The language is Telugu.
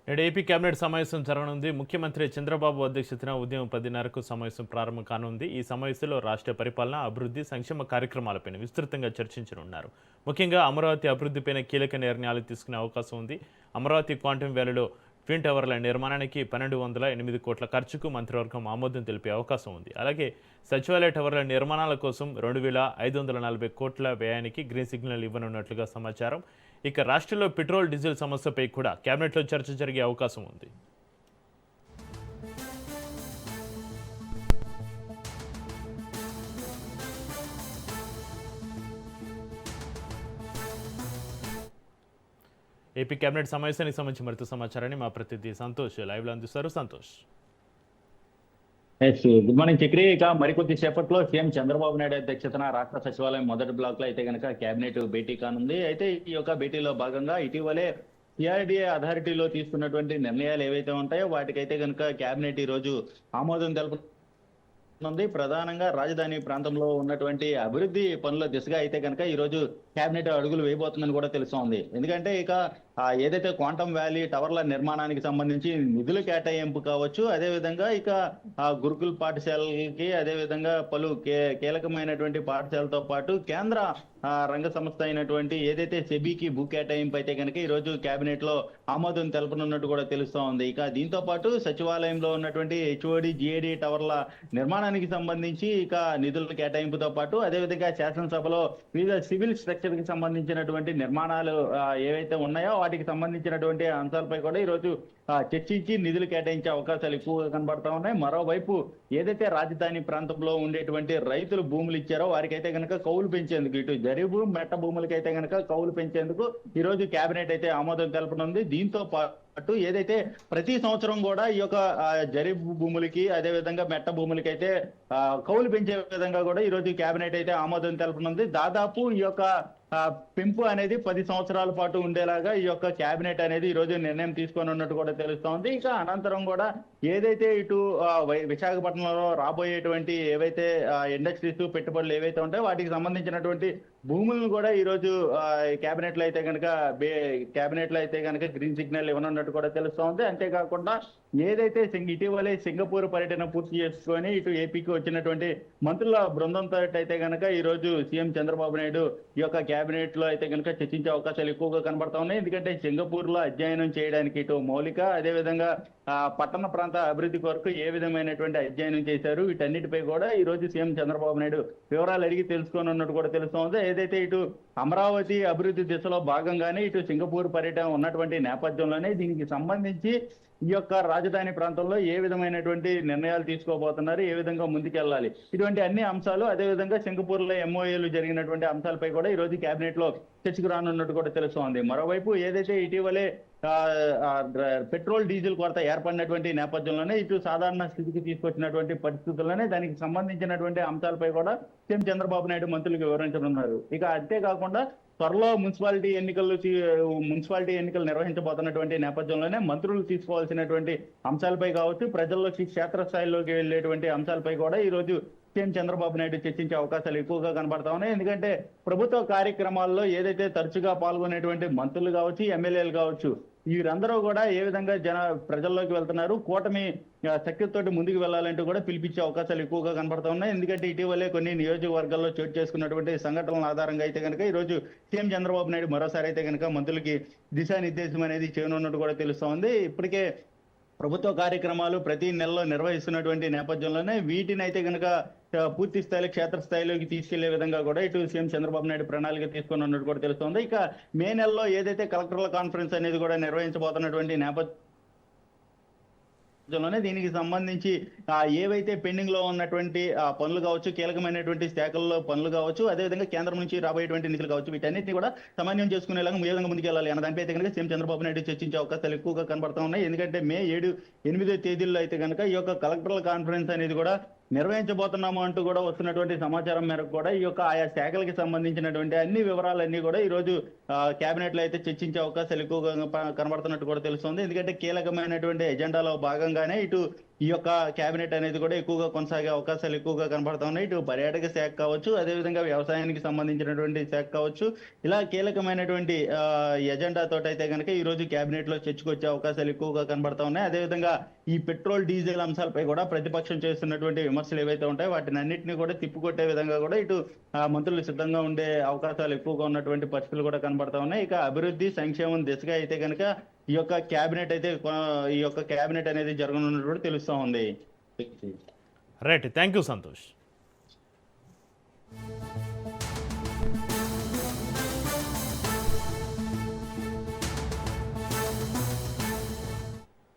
నేడు ఏపీ కేబినెట్ సమావేశం జరగనుంది. ముఖ్యమంత్రి చంద్రబాబు అధ్యక్షతన ఉదయం 10:30కు సమావేశం ప్రారంభం కానుంది. ఈ సమావేశంలో రాష్ట్ర పరిపాలన, అభివృద్ధి, సంక్షేమ కార్యక్రమాలపై విస్తృతంగా చర్చించనున్నారు. ముఖ్యంగా అమరావతి అభివృద్ధిపైన కీలక నిర్ణయాలు తీసుకునే అవకాశం ఉంది. అమరావతి క్వాంటమ్ వ్యాలీలో ట్విన్ టవర్ల నిర్మాణానికి 1208 కోట్ల ఖర్చుకు మంత్రివర్గం ఆమోదం తెలిపే అవకాశం ఉంది. అలాగే సచివాలయ టవర్ల నిర్మాణాల కోసం 2540 కోట్ల వ్యయానికి గ్రీన్ సిగ్నల్ ఇవ్వనున్నట్లుగా సమాచారం. ఇక రాష్ట్రంలో పెట్రోల్, డీజిల్ సమస్యపై కూడా కేబినెట్లో చర్చ జరిగే అవకాశం ఉంది. ఏపీ కేబినెట్ సమావేశానికి సంబంధించి మరింత సమాచారాన్ని మా ప్రతినిధి సంతోష్ లైవ్లో అందిస్తారు. సంతోష్. Good morning Chakri. ఇక మరికొద్ది సేపట్లో సీఎం చంద్రబాబు నాయుడు అధ్యక్షతన రాష్ట్ర సచివాలయం మొదటి బ్లాక్ లో అయితే కనుక కేబినెట్ భేటీ కానుంది. అయితే ఈ యొక్క భేటీలో భాగంగా ఇటీవలే సిఆర్డీఏ అథారిటీలో తీసుకున్నటువంటి నిర్ణయాలు ఏవైతే ఉంటాయో వాటికైతే కనుక కేబినెట్ ఈ రోజు ఆమోదం తెలుపుతుంది. ప్రధానంగా రాజధాని ప్రాంతంలో ఉన్నటువంటి అభివృద్ధి పనుల దిశగా అయితే కనుక ఈ రోజు కేబినెట్ అడుగులు వేయబోతుందని కూడా తెలుస్తోంది. ఎందుకంటే ఇక ఏదైతే క్వాంటమ్ వ్యాలీ టవర్ల నిర్మాణానికి సంబంధించి నిధులు కేటాయింపు కావచ్చు, అదేవిధంగా ఇక గురుకుల్ పాఠశాలకి, అదేవిధంగా పలు కీలకమైనటువంటి పాఠశాలతో పాటు కేంద్ర రంగ సంస్థ అయినటువంటి ఏదైతే సెబీకి భూ కేటాయింపు అయితే కనుక ఈ రోజు కేబినెట్ లో ఆమోదం తెలపనున్నట్టు కూడా తెలుస్తూ ఉంది. ఇక దీంతో పాటు సచివాలయంలో ఉన్నటువంటి హెచ్ఓడి, జిఏడి టవర్ల నిర్మాణానికి సంబంధించి ఇక నిధుల కేటాయింపుతో పాటు అదేవిధంగా శాసనసభలో వివిధ సివిల్ స్ట్రక్చర్ కి సంబంధించినటువంటి నిర్మాణాలు ఏవైతే ఉన్నాయో వాటికి సంబంధించినటువంటి అంశాలపై కూడా ఈ రోజు చర్చించి నిధులు కేటాయించే అవకాశాలు ఎక్కువగా కనబడతా ఉన్నాయి. మరోవైపు ఏదైతే రాజధాని ప్రాంతంలో ఉండేటువంటి రైతులు భూములు ఇచ్చారో వారికైతే కనుక కౌలు పెంచేందుకు, ఇటు జరీ మెట్ట భూములకైతే కనుక కౌలు పెంచేందుకు ఈ రోజు కేబినెట్ అయితే ఆమోదం తెలపనుంది. దీంతో పాటు ఏదైతే ప్రతి సంవత్సరం కూడా ఈ యొక్క జరీ భూములకి, అదే విధంగా మెట్ట భూములకి అయితే కౌలు పెంచే విధంగా కూడా ఈ రోజు కేబినెట్ అయితే ఆమోదం తెలపనుంది. దాదాపు ఈ యొక్క పెంపు అనేది 10 సంవత్సరాల పాటు ఉండేలాగా ఈ యొక్క కేబినెట్ అనేది ఈ రోజు నిర్ణయం తీసుకొని ఉన్నట్టు కూడా తెలుస్తోంది. ఇక అనంతరం కూడా ఏదైతే ఇటు విశాఖపట్నంలో రాబోయేటువంటి ఏవైతే ఇండస్ట్రీస్, పెట్టుబడులు ఏవైతే ఉంటాయో వాటికి సంబంధించినటువంటి భూములను కూడా ఈ రోజు కేబినెట్ లో అయితే కనుక గ్రీన్ సిగ్నల్ ఇవ్వనున్నట్టు కూడా తెలుస్తోంది. అంతేకాకుండా ఏదైతే ఇటీవలే సింగపూర్ పర్యటన పూర్తి చేసుకొని ఇటు ఏపీకి వచ్చినటువంటి మంత్రుల బృందంతో అయితే కనుక ఈ రోజు సీఎం చంద్రబాబు నాయుడు ఈ యొక్క కేబినెట్ లో అయితే కనుక చర్చించే అవకాశాలు ఎక్కువగా కనబడతా ఉన్నాయి. ఎందుకంటే సింగపూర్ లో అధ్యయనం చేయడానికి ఇటు మౌలిక, అదేవిధంగా పట్టణ ప్రాంత అభివృద్ధి కొరకు ఏ విధమైనటువంటి అధ్యయనం చేశారు, వీటన్నిటిపై కూడా ఈ రోజు సీఎం చంద్రబాబు నాయుడు వివరాలు అడిగి తెలుసుకొని ఉన్నట్టు కూడా తెలుస్తోంది. ఏదైతే ఇటు అమరావతి అభివృద్ధి దిశలో భాగంగానే ఇటు సింగపూర్ పర్యటన ఉన్నటువంటి నేపథ్యంలోనే దీనికి సంబంధించి ఈ యొక్క రాజధాని ప్రాంతంలో ఏ విధమైనటువంటి నిర్ణయాలు తీసుకోబోతున్నారు, ఏ విధంగా ముందుకెళ్లాలి, ఇటువంటి అన్ని అంశాలు, అదేవిధంగా సింగపూర్ లో ఎంఓఏలు జరిగినటువంటి అంశాలపై కూడా ఈ రోజు కేబినెట్ లో చర్చకు రానున్నట్టు కూడా తెలుస్తోంది. మరోవైపు ఏదైతే ఇటీవలే పెట్రోల్, డీజిల్ కొరత ఏర్పడినటువంటి నేపథ్యంలోనే ఇటు సాధారణ స్థితికి తీసుకొచ్చినటువంటి పరిస్థితుల్లోనే దానికి సంబంధించినటువంటి అంశాలపై కూడా సీఎం చంద్రబాబు నాయుడు మంత్రులకు వివరించనున్నారు. ఇక అంతేకాకుండా త్వరలో మున్సిపాలిటీ ఎన్నికలు నిర్వహించబోతున్నటువంటి నేపథ్యంలోనే మంత్రులు తీసుకోవాల్సినటువంటి అంశాలపై కావచ్చు, ప్రజల్లోకి క్షేత్రస్థాయిలోకి వెళ్లేటువంటి అంశాలపై కూడా ఈ రోజు సీఎం చంద్రబాబు నాయుడు చర్చించే అవకాశాలు ఎక్కువగా కనబడతా ఉన్నాయి. ఎందుకంటే ప్రభుత్వ కార్యక్రమాల్లో ఏదైతే తరచుగా పాల్గొనేటువంటి మంత్రులు కావచ్చు, ఎమ్మెల్యేలు కావచ్చు, వీరందరూ కూడా ఏ విధంగా ప్రజల్లోకి వెళ్తున్నారు, కూటమి శక్తితోటి ముందుకు వెళ్లాలంటూ కూడా పిలిపించే అవకాశాలు ఎక్కువగా కనబడతా ఉన్నాయి. ఎందుకంటే ఇటీవలే కొన్ని నియోజకవర్గాల్లో చోటు చేసుకున్నటువంటి సంఘటనల ఆధారంగా అయితే కనుక ఈ రోజు సీఎం చంద్రబాబు నాయుడు మరోసారి అయితే కనుక మంత్రులకి దిశానిర్దేశం అనేది చేయనున్నట్టు కూడా తెలుస్తా ఉంది. ఇప్పటికే ప్రభుత్వ కార్యక్రమాలు ప్రతి నెలలో నిర్వహిస్తున్నటువంటి నేపథ్యంలోనే వీటిని అయితే కనుక పూర్తి స్థాయిలో క్షేత్రస్థాయిలోకి తీసుకెళ్లే విధంగా కూడా ఇటు సీఎం చంద్రబాబు నాయుడు ప్రణాళిక తీసుకొని ఉన్నట్టు కూడా తెలుస్తోంది. ఇక మే నెలలో ఏదైతే కలెక్టర్ల కాన్ఫరెన్స్ అనేది కూడా నిర్వహించబోతున్నటువంటి నేపథ్యం దీనికి సంబంధించి ఏవైతే పెండింగ్ లో ఉన్నటువంటి పనులు కావచ్చు, కీలకమైనటువంటి శాఖల్లో పనులు కావచ్చు, అదేవిధంగా కేంద్రం నుంచి రాబోయేటువంటి నిధులు కావచ్చు, వీటన్నిటిని కూడా సమన్వయం చేసుకునేలాగా ఏ విధంగా ముందుకెళ్లాలి అన్న దానిపై అయితే కనుక సీఎం చంద్రబాబు నాయుడు చర్చించే అవకాశాలు ఎక్కువగా కనబడతా ఉన్నాయి. ఎందుకంటే మే 7, 8 తేదీల్లో అయితే కనుక ఈ యొక్క కలెక్టర్ల కాన్ఫరెన్స్ అనేది కూడా నిర్వహించబోతున్నాము అంటూ కూడా వస్తున్నటువంటి సమాచారం మేరకు కూడా ఈ యొక్క ఆయా శాఖలకి సంబంధించినటువంటి అన్ని వివరాలన్నీ కూడా ఈ రోజు కేబినెట్ లో అయితే చర్చించే అవకాశాలు ఎక్కువగా కనబడుతున్నట్టు కూడా తెలుస్తుంది. ఎందుకంటే కీలకమైనటువంటి ఎజెండాలో భాగంగానే ఇటు ఈ యొక్క కేబినెట్ అనేది కూడా ఎక్కువగా కొనసాగే అవకాశాలు ఎక్కువగా కనబడతా ఉన్నాయి. ఇటు పర్యాటక శాఖ కావచ్చు, అదేవిధంగా వ్యవసాయానికి సంబంధించినటువంటి శాఖ కావచ్చు, ఇలా కీలకమైనటువంటి ఎజెండా తోటైతే కనుక ఈ రోజు కేబినెట్ లో చర్చకొచ్చే అవకాశాలు ఎక్కువగా కనబడతా ఉన్నాయి. అదేవిధంగా ఈ పెట్రోల్ డీజిల్ అంశాలపై కూడా ప్రతిపక్షం చేస్తున్నటువంటి విమర్శలు ఏవైతే ఉంటాయో వాటిని అన్నింటినీ కూడా తిప్పికొట్టే విధంగా కూడా ఇటు మంత్రులు సిద్ధంగా ఉండే అవకాశాలు ఎక్కువగా ఉన్నటువంటి పరిస్థితులు కూడా కనబడతా ఉన్నాయి. ఇక అభివృద్ధి సంక్షేమం దిశగా అయితే కనుక ఈ యొక్క కేబినెట్ అయితే ఈ యొక్క కేబినెట్ అనేది జరగనున్నట్టు కూడా తెలుస్తా ఉంది. Right, thank you Santosh.